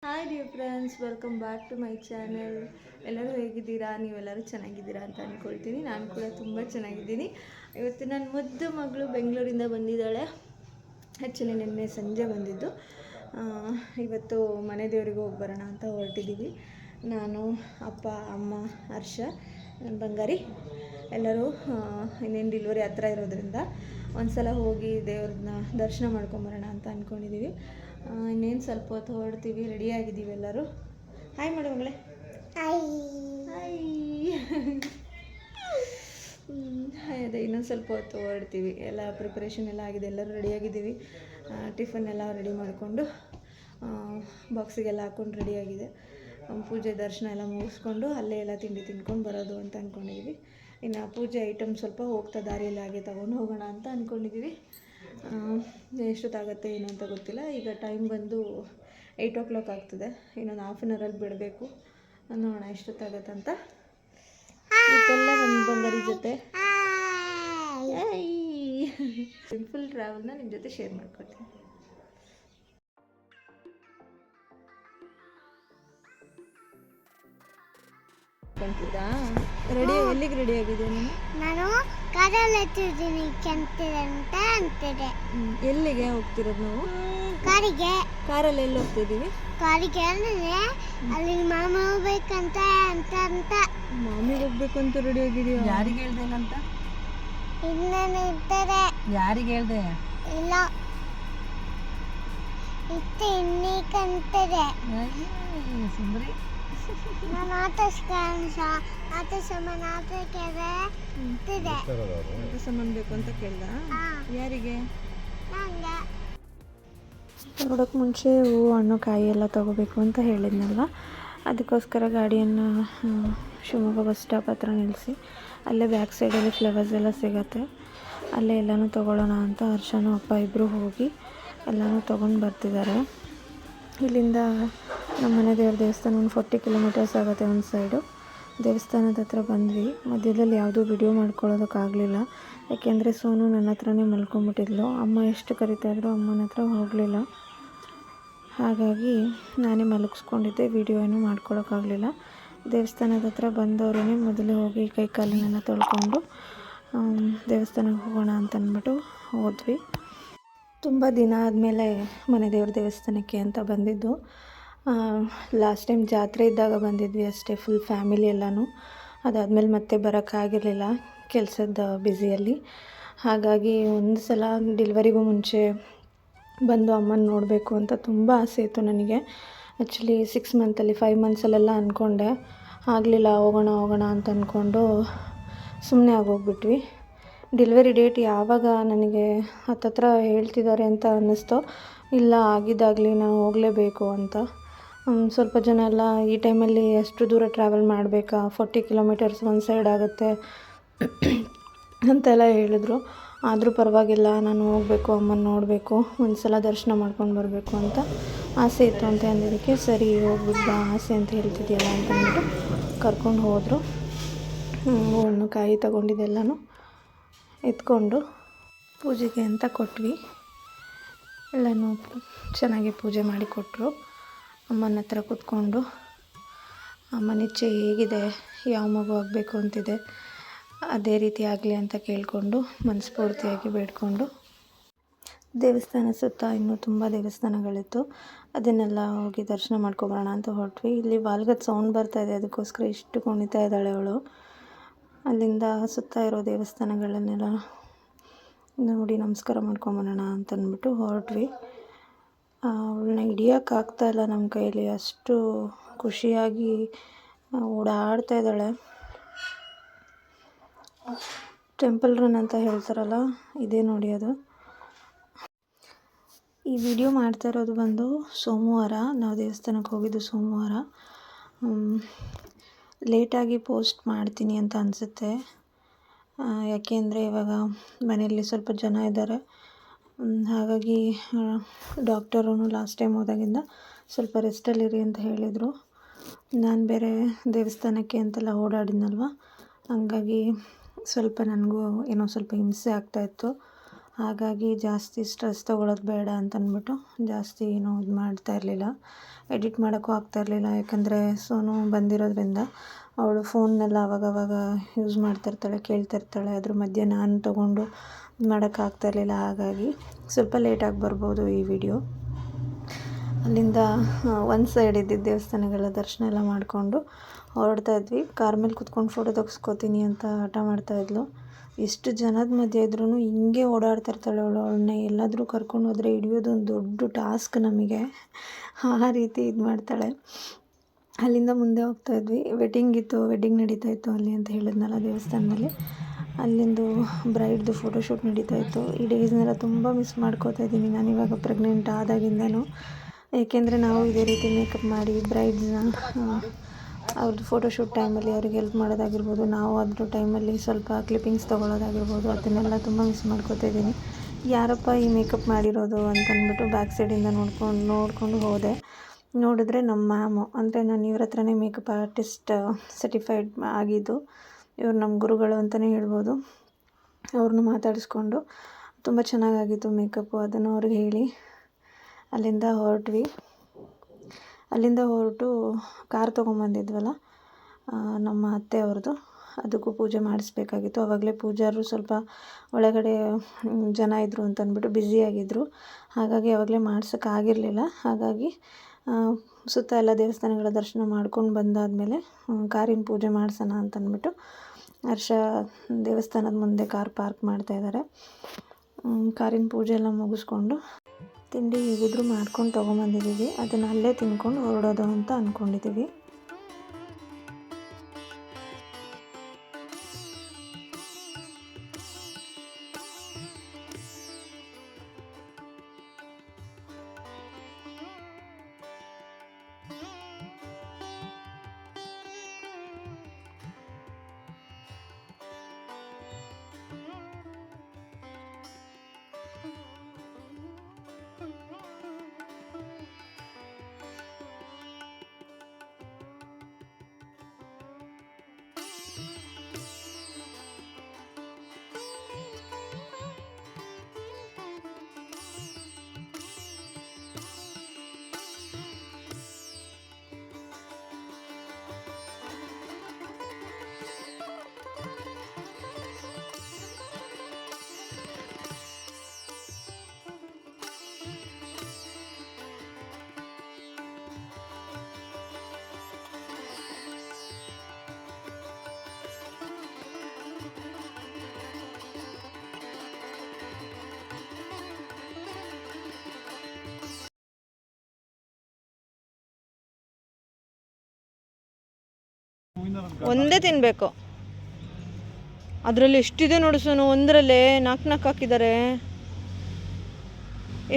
Hi dear friends, welcome back to my channel. ಎಲ್ಲರೂ ಹೇಗಿದ್ದೀರಾ? ನೀವೆಲ್ಲರೂ ಚೆನ್ನಾಗಿದ್ದೀರಾ ಅಂತ ಅಂದ್ಕೊಳ್ತೀನಿ. ನಾನು ಕೂಡ ತುಂಬ ಚೆನ್ನಾಗಿದ್ದೀನಿ. ಇವತ್ತು ನನ್ನ ಮುದ್ದು ಮಗಳು ಬೆಂಗಳೂರಿಂದ ಬಂದಿದ್ದಾಳೆ. ಆ್ಯಕ್ಚುಲಿ ನಿನ್ನೆ ಸಂಜೆ ಬಂದಿದ್ದು. ಇವತ್ತು ಮನೆ ದೇವರಿಗೆ ಹೋಗಿ ಬರೋಣ ಅಂತ ಹೊರಟಿದ್ದೀವಿ. ನಾನು, ಅಪ್ಪ, ಅಮ್ಮ, ಹರ್ಷ, ನನ್ನ ಬಂಗಾರಿ ಎಲ್ಲರೂ. ಇನ್ನೇನು ಡಿಲಿವರಿ ಹತ್ರ ಇರೋದ್ರಿಂದ ಒಂದು ಸಲ ಹೋಗಿ ದೇವ್ರನ್ನ ದರ್ಶನ ಮಾಡ್ಕೊಂಬರೋಣ ಅಂತ ಅಂದ್ಕೊಂಡಿದ್ದೀವಿ. ಇನ್ನೇನು ಸ್ವಲ್ಪ ಹೊತ್ತು ಹೊರಡ್ತೀವಿ. ರೆಡಿಯಾಗಿದ್ದೀವಿ ಎಲ್ಲರೂ. ಹಾಯ್ ಮಾಡು ಮಗಳೇ. ಹಾಯ್. ಅದೇ ಇನ್ನೊಂದು ಸ್ವಲ್ಪ ಹೊತ್ತು ಹೊರಡ್ತೀವಿ. ಎಲ್ಲ ಪ್ರಿಪ್ರೇಷನ್ ಎಲ್ಲ ಆಗಿದೆ, ಎಲ್ಲರೂ ರೆಡಿಯಾಗಿದ್ದೀವಿ. ಟಿಫನ್ ಎಲ್ಲ ರೆಡಿ ಮಾಡಿಕೊಂಡು ಬಾಕ್ಸಿಗೆಲ್ಲ ಹಾಕ್ಕೊಂಡು ರೆಡಿಯಾಗಿದೆ. ಪೂಜೆ ದರ್ಶನ ಎಲ್ಲ ಮುಗಿಸ್ಕೊಂಡು ಅಲ್ಲೇ ಎಲ್ಲ ತಿಂಡಿ ತಿನ್ಕೊಂಡು ಬರೋದು ಅಂತ ಅಂದ್ಕೊಂಡಿದ್ದೀವಿ. ಇನ್ನು ಪೂಜೆ ಐಟಮ್ ಸ್ವಲ್ಪ ಹೋಗ್ತಾ ದಾರಿಯಲ್ಲಿ ಹಾಗೆ ತೊಗೊಂಡು ಹೋಗೋಣ ಅಂತ ಅಂದ್ಕೊಂಡಿದ್ದೀವಿ. ಎಷ್ಟೊತ್ತಾಗುತ್ತೆ ಏನು ಅಂತ ಗೊತ್ತಿಲ್ಲ. ಈಗ ಟೈಮ್ ಬಂದು 8 o'clock ಆಗ್ತದೆ. ಇನ್ನೊಂದು ಹಾಫ್ ಆನ್ ಅವರಲ್ಲಿ ಬಿಡಬೇಕು. ನೋಡೋಣ ಎಷ್ಟೊತ್ತಾಗತ್ತಂತ. ಇದೆಲ್ಲ ನನ್ನ ಬಂಗಾರಿ ಜೊತೆ ಸಿಂಪಲ್ ಟ್ರಾವೆಲ್ನ ನಿಮ್ಮ ಜೊತೆ ಶೇರ್ ಮಾಡ್ಕೊತೀನಿ. ರೆಡಿ? ಎಲ್ಲಿಗೆ ರೆಡಿ ಆಗಿದೆ ನೀನು? ನಾನು ಕಾರಲ್ಲಿ ಎತ್ತಿದ್ದೀನಿ ಕೆಂತಿದೆ ಅಂತ ಅಂತಿದೆ. ಎಲ್ಲಿಗೆ ಹೋಗ್ತಿರೋದು ನಾವು? ಕಾರಿಗೆ. ಕಾರಲ್ಲಿ ಎಲ್ಲಿ ಹೋಗ್ತಿದ್ದೀವಿ? ಕಾರಿಗೆ ಅಂದರೆ ಅಲ್ಲಿ ಮಾಮ ಹೋಗ್ಬೇಕಂತ ಅಂತ ಅಂತ. ಮಾಮಿಗೆ ಹೋಗ್ಬೇಕಂತ ರೆಡಿ ಆಗಿದೆಯಾ? ಯಾರಿಗೆ ಹೇಳ್ದೇನಂತ? ಇನ್ನೇನು ಇರ್ತಾರೆ. ಯಾರಿಗೆ ಹೇಳ್ದೆ? ಇಲ್ಲ ಇತ್ತು ಇನ್ನೀಕಂತಿದೆ. ಸುಂದರಿ ನಾನು ಆಟ ಸಾಮಾನು ಅಂತಿದೆ. ಆಟ ಸಾಮಾನು ಬೇಕು ಅಂತ ಕೇಳ್ದ? ಯಾರಿಗೆ? ನಂಗೆ. ಹೊರಡೋಕ್ಕೆ ಮುಂಚೆ ಹೂವು, ಹಣ್ಣು, ಕಾಯಿ ಎಲ್ಲ ತೊಗೋಬೇಕು ಅಂತ ಹೇಳಿದ್ನಲ್ವ, ಅದಕ್ಕೋಸ್ಕರ ಗಾಡಿಯನ್ನು ಶಿವಮೊಗ್ಗ ಬಸ್ ಸ್ಟಾಪ್ ಹತ್ರ ನಿಲ್ಲಿಸಿ ಅಲ್ಲೇ ಬ್ಯಾಕ್ ಸೈಡಲ್ಲಿ ಫ್ಲವರ್ಸ್ ಎಲ್ಲ ಸಿಗತ್ತೆ, ಅಲ್ಲೇ ಎಲ್ಲನೂ ತೊಗೊಳ್ಳೋಣ ಅಂತ ಹರ್ಷನೂ ಅಪ್ಪ ಇಬ್ಬರು ಹೋಗಿ ಎಲ್ಲನೂ ತೊಗೊಂಡು ಬರ್ತಿದ್ದಾರೆ. ಇಲ್ಲಿಂದ ನಮ್ಮ ಮನೆ ದೇವ್ರ ದೇವಸ್ಥಾನ ಒಂದು 40 kilometers ಆಗುತ್ತೆ ಒಂದು ಸೈಡು. ದೇವಸ್ಥಾನದ ಹತ್ರ ಬಂದ್ವಿ. ಮಧ್ಯದಲ್ಲಿ ಯಾವುದೂ ವಿಡಿಯೋ ಮಾಡ್ಕೊಳ್ಳೋದಕ್ಕಾಗಲಿಲ್ಲ, ಯಾಕೆಂದರೆ ಸೋನು ನನ್ನ ಹತ್ರನೇ ಮಲ್ಕೊಂಬಿಟ್ಟಿದ್ಲು. ಅಮ್ಮ ಎಷ್ಟು ಕರಿತಾಯಿದ್ರು ಅಮ್ಮನ ಹತ್ರ ಹೋಗಲಿಲ್ಲ. ಹಾಗಾಗಿ ನಾನೇ ಮಲಗಿಸ್ಕೊಂಡಿದ್ದೆ, ವಿಡಿಯೋ ಏನೂ ಮಾಡ್ಕೊಳ್ಳೋಕ್ಕಾಗಲಿಲ್ಲ. ದೇವಸ್ಥಾನದ ಹತ್ರ ಬಂದವರೇ ಮೊದಲು ಹೋಗಿ ಕೈ ಕಾಲನ್ನೆಲ್ಲ ತೊಳ್ಕೊಂಡು ದೇವಸ್ಥಾನಕ್ಕೆ ಹೋಗೋಣ ಅಂತ ಅಂದ್ಬಿಟ್ಟು ಹೋದ್ವಿ. ತುಂಬ ದಿನ ಆದಮೇಲೆ ಮನೆ ದೇವ್ರ ದೇವಸ್ಥಾನಕ್ಕೆ ಅಂತ ಬಂದಿದ್ದು. ಲಾಸ್ಟ್ ಟೈಮ್ ಜಾತ್ರೆ ಇದ್ದಾಗ ಬಂದಿದ್ವಿ ಅಷ್ಟೇ, ಫುಲ್ ಫ್ಯಾಮಿಲಿ ಎಲ್ಲನೂ. ಅದಾದಮೇಲೆ ಮತ್ತೆ ಬರೋಕ್ಕಾಗಿರಲಿಲ್ಲ ಕೆಲಸದ ಬ್ಯುಸಿಯಲ್ಲಿ. ಹಾಗಾಗಿ ಒಂದು ಸಲ ಡೆಲಿವರಿಗೂ ಮುಂಚೆ ಬಂದು ಅಮ್ಮನ ನೋಡಬೇಕು ಅಂತ ತುಂಬ ಆಸೆ ಇತ್ತು ನನಗೆ. ಆ್ಯಕ್ಚುಲಿ 6 ಮಂತಲ್ಲಿ 5 ಮಂತ್ಸಲ್ಲೆಲ್ಲ ಅಂದ್ಕೊಂಡೆ, ಆಗಲಿಲ್ಲ. ಹೋಗೋಣ ಅಂತ ಅಂದ್ಕೊಂಡು ಸುಮ್ಮನೆ ಆಗೋಗ್ಬಿಟ್ವಿ. ಡೆಲಿವರಿ ಡೇಟ್ ಯಾವಾಗ ನನಗೆ ಹತ್ತತ್ರ ಹೇಳ್ತಿದ್ದಾರೆ ಅಂತ ಅನ್ನಿಸ್ತೋ, ಇಲ್ಲ ಆಗಿದ್ದಾಗಲಿ ನಾನು ಹೋಗಲೇಬೇಕು ಅಂತ. ಸ್ವಲ್ಪ ಜನ ಎಲ್ಲ ಈ ಟೈಮಲ್ಲಿ ಎಷ್ಟು ದೂರ ಟ್ರಾವೆಲ್ ಮಾಡಬೇಕಾ, 40 kilometers ಒಂದು ಸೈಡ್ ಆಗುತ್ತೆ ಅಂತೆಲ್ಲ ಹೇಳಿದ್ರು. ಆದರೂ ಪರವಾಗಿಲ್ಲ, ನಾನು ಹೋಗಬೇಕು, ಅಮ್ಮನ ನೋಡಬೇಕು, ಒಂದು ಸಲ ದರ್ಶನ ಮಾಡ್ಕೊಂಡು ಬರಬೇಕು ಅಂತ ಆಸೆ ಇತ್ತು ಅಂತ ಅಂದಿದ್ದಕ್ಕೆ, ಸರಿ ಹೋಗ್ಬಿಟ್ಟು ಆಸೆ ಅಂತ ಹೇಳ್ತಿದ್ಯಲ್ಲ ಅಂತ ಅಂದ್ಬಿಟ್ಟು ಕರ್ಕೊಂಡು ಹೋದರು. ಹಣ್ಣು ಕಾಯಿ ತಗೊಂಡಿದ್ದೆಲ್ಲನೂ ಎತ್ಕೊಂಡು ಪೂಜೆಗೆ ಅಂತ ಕೊಟ್ವಿ. ಎಲ್ಲನೂ ಚೆನ್ನಾಗಿ ಪೂಜೆ ಮಾಡಿ ಕೊಟ್ಟರು. ಅಮ್ಮನ ಹತ್ರ ಕೂತ್ಕೊಂಡು ಅಮ್ಮನ ಇಚ್ಛೆ ಹೇಗಿದೆ, ಯಾವ ಮಗು ಆಗಬೇಕು ಅಂತಿದೆ, ಅದೇ ರೀತಿ ಆಗಲಿ ಅಂತ ಕೇಳಿಕೊಂಡು ಮನಸ್ಫೂರ್ತಿಯಾಗಿ ಬೇಡಿಕೊಂಡು ದೇವಸ್ಥಾನ ಸುತ್ತ ಇನ್ನೂ ತುಂಬ ದೇವಸ್ಥಾನಗಳಿತ್ತು, ಅದನ್ನೆಲ್ಲ ಹೋಗಿ ದರ್ಶನ ಮಾಡ್ಕೊಬರೋಣ ಅಂತ ಹೊರಟ್ವಿ. ಇಲ್ಲಿ ವಾಲ್ಗದ ಸೌಂಡ್ ಬರ್ತಾಯಿದೆ, ಅದಕ್ಕೋಸ್ಕರ ಇಷ್ಟು ಕುಣಿತಾ ಇದ್ದಾಳೆ ಅವಳು. ಅಲ್ಲಿಂದ ಸುತ್ತ ಇರೋ ದೇವಸ್ಥಾನಗಳನ್ನೆಲ್ಲ ನೋಡಿ ನಮಸ್ಕಾರ ಮಾಡ್ಕೊಂಬರೋಣ ಅಂತ ಅಂದ್ಬಿಟ್ಟು ಹೊರಟ್ವಿ. ಅವಳನ್ನ ಹಿಡಿಯೋಕ್ಕಾಗ್ತಾಯಿಲ್ಲ ನಮ್ಮ ಕೈಯಲ್ಲಿ, ಅಷ್ಟು ಖುಷಿಯಾಗಿ ಓಡಾಡ್ತಾ ಇದ್ದಾಳೆ. ಟೆಂಪಲ್ ರನ್ ಅಂತ ಹೇಳ್ತಾರಲ್ಲ, ಇದೇ ನೋಡಿ ಅದು. ಈ ವಿಡಿಯೋ ಮಾಡ್ತಾ ಇರೋದು ಬಂದು ಸೋಮವಾರ, ನಾವು ದೇವಸ್ಥಾನಕ್ಕೆ ಹೋಗಿದ್ದು ಸೋಮವಾರ. ಲೇಟಾಗಿ ಪೋಸ್ಟ್ ಮಾಡ್ತೀನಿ ಅಂತ ಅನಿಸುತ್ತೆ, ಯಾಕೆಂದರೆ ಇವಾಗ ಮನೆಯಲ್ಲಿ ಸ್ವಲ್ಪ ಜನ ಇದ್ದಾರೆ. ಹಾಗಾಗಿ ಡಾಕ್ಟರೂ ಲಾಸ್ಟ್ ಟೈಮ್ ಹೋದಾಗಿಂದ ಸ್ವಲ್ಪ ರೆಸ್ಟಲ್ಲಿರಿ ಅಂತ ಹೇಳಿದರು. ನಾನು ಬೇರೆ ದೇವಸ್ಥಾನಕ್ಕೆ ಅಂತೆಲ್ಲ ಓಡಾಡಿದ್ನಲ್ವ, ಹಂಗಾಗಿ ಸ್ವಲ್ಪ ನನಗೂ ಏನೋ ಸ್ವಲ್ಪ ಹಿಂಸೆ ಆಗ್ತಾಯಿತ್ತು. ಹಾಗಾಗಿ ಜಾಸ್ತಿ ಸ್ಟ್ರೆಸ್ ತೊಗೊಳೋದು ಬೇಡ ಅಂತಂದ್ಬಿಟ್ಟು ಜಾಸ್ತಿ ಏನೂ ಇದು ಮಾಡ್ತಾ ಇರಲಿಲ್ಲ. ಎಡಿಟ್ ಮಾಡೋಕ್ಕೂ ಆಗ್ತಾಯಿರಲಿಲ್ಲ, ಯಾಕಂದರೆ ಸೋನು ಬಂದಿರೋದ್ರಿಂದ ಅವಳು ಫೋನ್ನೆಲ್ಲ ಆವಾಗವಾಗ ಯೂಸ್ ಮಾಡ್ತಾಯಿರ್ತಾಳೆ, ಕೇಳ್ತಾಯಿರ್ತಾಳೆ. ಅದ್ರ ಮಧ್ಯೆ ನಾನು ತೊಗೊಂಡು ಮಾಡೋಕ್ಕಾಗ್ತಾಯಿರಲಿಲ್ಲ. ಹಾಗಾಗಿ ಸ್ವಲ್ಪ ಲೇಟಾಗಿ ಬರ್ಬೋದು ಈ ವಿಡಿಯೋ. ಅಲ್ಲಿಂದ ಒಂದು ಸೈಡ್ ಇದ್ದಿದ್ದ ದೇವಸ್ಥಾನಗಳ ದರ್ಶನ ಎಲ್ಲ ಮಾಡಿಕೊಂಡು ಹೊರಡ್ತಾ ಇದ್ವಿ. ಕಾರ್ ಮೇಲೆ ಕುತ್ಕೊಂಡು ಫೋಟೋ ತೆಗೆಸ್ಕೋತೀನಿ ಅಂತ ಹಠ ಮಾಡ್ತಾಯಿದ್ಲು. ಎಷ್ಟು ಜನದ ಮಧ್ಯೆ ಇದ್ರೂ ಹಿಂಗೆ ಓಡಾಡ್ತಾ ಇರ್ತಾಳೆ ಅವಳನ್ನ ಎಲ್ಲಾದರೂ ಕರ್ಕೊಂಡು ಹೋದರೆ ಹಿಡಿಯೋದು ಒಂದು ದೊಡ್ಡ ಟಾಸ್ಕ್ ನಮಗೆ. ಆ ರೀತಿ ಇದು ಮಾಡ್ತಾಳೆ. ಅಲ್ಲಿಂದ ಮುಂದೆ ಹೋಗ್ತಾಯಿದ್ವಿ. ವೆಡ್ಡಿಂಗ್ ನಡೀತಾ ಇತ್ತು ಅಲ್ಲಿ ಅಂತ ಹೇಳಿದ್ನಲ್ಲ ದೇವಸ್ಥಾನದಲ್ಲಿ. ಅಲ್ಲಿಂದು ಬ್ರೈಡ್ದು ಫೋಟೋಶೂಟ್ ನಡೀತಾಯಿತ್ತು. ಈ ಡೇಸ್ನೆಲ್ಲ ತುಂಬ ಮಿಸ್ ಮಾಡ್ಕೋತಾ ಇದ್ದೀನಿ ನಾನು ಇವಾಗ ಪ್ರೆಗ್ನೆಂಟ್ ಆದಾಗಿಂದನೂ. ಏಕೆಂದರೆ ನಾವು ಇದೇ ರೀತಿ ಮೇಕಪ್ ಮಾಡಿ ಬ್ರೈಡ್ಸ್ನ ಅವ್ರದ್ದು ಫೋಟೋಶೂಟ್ ಟೈಮಲ್ಲಿ ಅವ್ರಿಗೆ ಹೆಲ್ಪ್ ಮಾಡೋದಾಗಿರ್ಬೋದು, ನಾವು ಅದ್ರ ಟೈಮಲ್ಲಿ ಸ್ವಲ್ಪ ಕ್ಲಿಪ್ಪಿಂಗ್ಸ್ ತೊಗೊಳೋದಾಗಿರ್ಬೋದು, ಅದನ್ನೆಲ್ಲ ತುಂಬ ಮಿಸ್ ಮಾಡ್ಕೋತಾ ಇದ್ದೀನಿ. ಯಾರಪ್ಪ ಈ ಮೇಕಪ್ ಮಾಡಿರೋದು ಅಂತಂದ್ಬಿಟ್ಟು ಬ್ಯಾಕ್ ಸೈಡಿಂದ ನೋಡಿಕೊಂಡು ಹೋದೆ. ನೋಡಿದ್ರೆ ನಮ್ಮ ಮ್ಯಾಮು, ಅಂದರೆ ನಾನು ಇವ್ರ ಹತ್ರನೇ ಮೇಕಪ್ ಆರ್ಟಿಸ್ಟ್ ಸರ್ಟಿಫೈಡ್ ಆಗಿದ್ದು. ಇವ್ರು ನಮ್ಮ ಗುರುಗಳು ಅಂತಲೇ ಹೇಳ್ಬೋದು. ಅವ್ರನ್ನ ಮಾತಾಡಿಸ್ಕೊಂಡು ತುಂಬ ಚೆನ್ನಾಗಾಗಿತ್ತು ಮೇಕಪ್ಪು, ಅದನ್ನು ಅವ್ರಿಗೆ ಹೇಳಿ ಅಲ್ಲಿಂದ ಹೊರಟು ಕಾರ್ ತೊಗೊಂಬಂದಿದ್ವಲ್ಲ ನಮ್ಮ ಅತ್ತೆ ಅವ್ರದ್ದು, ಅದಕ್ಕೂ ಪೂಜೆ ಮಾಡಿಸ್ಬೇಕಾಗಿತ್ತು. ಆವಾಗಲೇ ಪೂಜಾರರು ಸ್ವಲ್ಪ ಒಳಗಡೆ ಜನ ಇದ್ದರು ಅಂತಂದ್ಬಿಟ್ಟು ಬ್ಯುಸಿಯಾಗಿದ್ದರು. ಹಾಗಾಗಿ ಆವಾಗಲೇ ಮಾಡ್ಸೋಕ್ಕಾಗಿರಲಿಲ್ಲ. ಹಾಗಾಗಿ ಸುತ್ತ ಎಲ್ಲ ದೇವಸ್ಥಾನಗಳ ದರ್ಶನ ಮಾಡ್ಕೊಂಡು ಬಂದಾದಮೇಲೆ ಕಾರಿನ ಪೂಜೆ ಮಾಡಿಸೋಣ ಅಂತಂದ್ಬಿಟ್ಟು ಹರ್ಷ ದೇವಸ್ಥಾನದ ಮುಂದೆ ಕಾರ್ ಪಾರ್ಕ್ ಮಾಡ್ತಾಯಿದ್ದಾರೆ. ಕಾರಿನ ಪೂಜೆ ಎಲ್ಲ ಮುಗಿಸ್ಕೊಂಡು ತಿಂಡಿ ಹೇಗಿದ್ರು ಮಾಡ್ಕೊಂಡು ತೊಗೊಂಬಂದಿದ್ದೀವಿ. ಅದನ್ನು ಅಲ್ಲೇ ತಿನ್ಕೊಂಡು ಹೊರಡೋದು ಅಂತ ಅಂದ್ಕೊಂಡಿದ್ದೀವಿ. ಒಂದೇ ತಿನ್ನಬೇಕು. ಅದರಲ್ಲಿ ಎಷ್ಟಿದೆ ನೋಡು ಸೋನು, ಒಂದರಲ್ಲೇ 4 ಹಾಕಿದ್ದಾರೆ.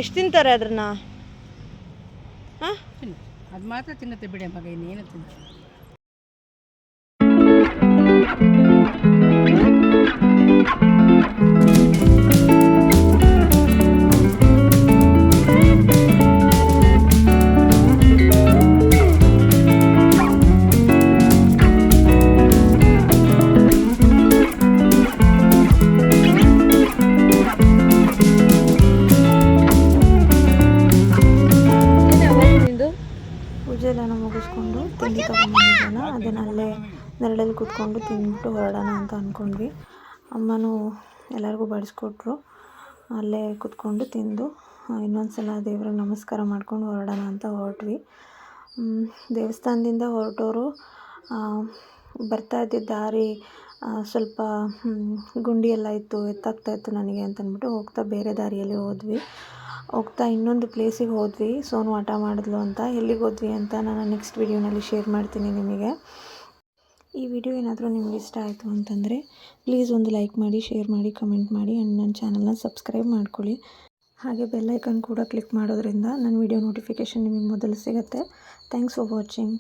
ಎಷ್ಟು ತಿಂತಾರೆ ಅದನ್ನ? ಹಾಂ, ಅದು ಮಾತ್ರ ತಿನ್ನುತ್ತೆ ಬಿಡಿ ಮಗ, ಇನ್ನೇನು ತಿಂತ. ಪೂಜೆ ಎಲ್ಲ ಮುಗಿಸ್ಕೊಂಡು ತಿಂಡಿ ತೊಗೊಂಬಂದಿದ್ದಾನ, ಅದನ್ನಲ್ಲೇ ನೆರಳಲ್ಲಿ ಕೂತ್ಕೊಂಡು ತಿಂದ್ಬಿಟ್ಟು ಹೊರಡೋಣ ಅಂತ ಅಂದ್ಕೊಂಡ್ವಿ. ಅಮ್ಮನೂ ಎಲ್ಲರಿಗೂ ಬಡಿಸ್ಕೊಟ್ರು. ಅಲ್ಲೇ ಕೂತ್ಕೊಂಡು ತಿಂದು ಇನ್ನೊಂದು ಸಲ ದೇವ್ರಿಗೆ ನಮಸ್ಕಾರ ಮಾಡ್ಕೊಂಡು ಹೊರಡೋಣ ಅಂತ ಹೊರಟ್ವಿ. ದೇವಸ್ಥಾನದಿಂದ ಹೊರಟೋರು ಬರ್ತಾ ಇದ್ದಿದ್ದ ದಾರಿ ಸ್ವಲ್ಪ ಗುಂಡಿ ಎಲ್ಲ ಇತ್ತು, ಎತ್ತಾಗ್ತಾಯಿತ್ತು ನನಗೆ ಅಂತಂದ್ಬಿಟ್ಟು ಹೋಗ್ತಾ ಬೇರೆ ದಾರಿಯಲ್ಲಿ ಹೋದ್ವಿ. ಹೋಗ್ತಾ ಇನ್ನೊಂದು ಪ್ಲೇಸಿಗೆ ಹೋದ್ವಿ. ಸೋನು ಆಟ ಮಾಡಿದ್ಲು ಅಂತ. ಎಲ್ಲಿಗೆ ಹೋದ್ವಿ ಅಂತ ನಾನು ನೆಕ್ಸ್ಟ್ ವಿಡಿಯೋನಲ್ಲಿ ಶೇರ್ ಮಾಡ್ತೀನಿ ನಿಮಗೆ. ಈ ವಿಡಿಯೋ ಏನಾದರೂ ನಿಮ್ಗೆ ಇಷ್ಟ ಆಯಿತು ಅಂತಂದರೆ ಪ್ಲೀಸ್ ಒಂದು ಲೈಕ್ ಮಾಡಿ, ಶೇರ್ ಮಾಡಿ, ಕಮೆಂಟ್ ಮಾಡಿ ಆ್ಯಂಡ್ ನನ್ನ ಚಾನಲ್ನ ಸಬ್ಸ್ಕ್ರೈಬ್ ಮಾಡ್ಕೊಳ್ಳಿ. ಹಾಗೆ ಬೆಲ್ ಐಕನ್ ಕೂಡ ಕ್ಲಿಕ್ ಮಾಡೋದ್ರಿಂದ ನನ್ನ ವಿಡಿಯೋ ನೋಟಿಫಿಕೇಷನ್ ನಿಮಗೆ ಮೊದಲು ಸಿಗುತ್ತೆ. Thanks for watching.